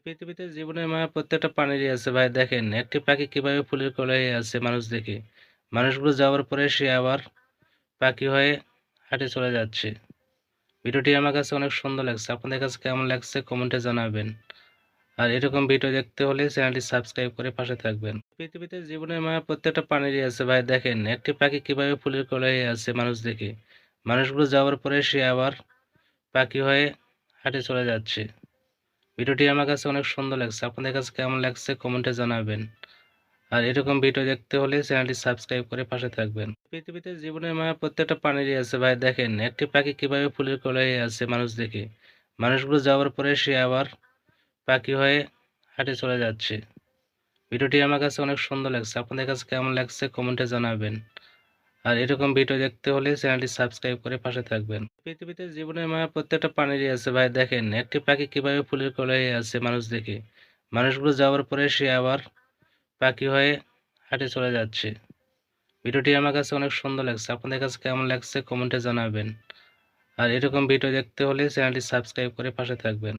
পৃথিবীতে জীবনের মায়া প্রত্যেকটা প্রাণীরই আছে ভাই। দেখেন একটি পাখি কিভাবে ফুলের কলাইয়ে আছে মানুষ দেখে। মানুষগুলো যাওয়ার পরে সে আবার পাখি হয়ে হাঁটে চলে যাচ্ছে। ভিডিওটি আমার কাছে অনেক সুন্দর লাগছে। আপনাদের কাছে কেমন লাগছে কমেন্টে জানাবেন। আর এরকম ভিডিও দেখতে হলে চ্যানেলটি সাবস্ক্রাইব করে পাশে থাকবেন। পৃথিবীতে জীবনের মায়া প্রত্যেকটা প্রাণীরই আছে ভাই। দেখেন একটি পাখি কিভাবে ফুলের কলাইয়ে আছে মানুষ দেখে। মানুষগুলো যাওয়ার পরে সে আবার পাখি হয়ে হাঁটে চলে যাচ্ছে। ভিডিওটি আমার কাছে অনেক সুন্দর লাগছে। আপনাদের কাছে কেমন লাগছে কমেন্টে জানাবেন। আর এরকম ভিডিও দেখতে হলে চ্যানেলটি সাবস্ক্রাইব করে পাশে থাকবেন। পৃথিবীতে জীবনের মায়া প্রত্যেকটা প্রাণীরই আছে ভাই। দেখেন একটি পাখি কিভাবে ফুলের কলাইয়ে আছে মানুষ দেখে। মানুষগুলো যাওয়ার পরে সে আবার পাখি হয়ে হাঁটে চলে যাচ্ছে। ভিডিওটি আমার কাছে অনেক সুন্দর লাগছে। আপনাদের কাছে কেমন লাগছে কমেন্টে জানাবেন। আর এরকম ভিডিও দেখতে হলে চ্যানেলটি সাবস্ক্রাইব করে পাশে থাকবেন। পৃথিবীতে জীবনের মায়া প্রত্যেকটা প্রাণীরই আছে ভাই। দেখেন একটি পাখি কিভাবে ফুলের কলাইয়ে আছে মানুষ দেখে। মানুষগুলো যাওয়ার পরে সে আবার পাখি হয়ে হাঁটে চলে যাচ্ছে। ভিডিওটি আমার কাছে অনেক সুন্দর লাগছে। আপনাদের কাছে কেমন লাগছে কমেন্টে জানাবেন। আর এরকম ভিডিও দেখতে হলে চ্যানেলটি সাবস্ক্রাইব করে পাশে থাকবেন।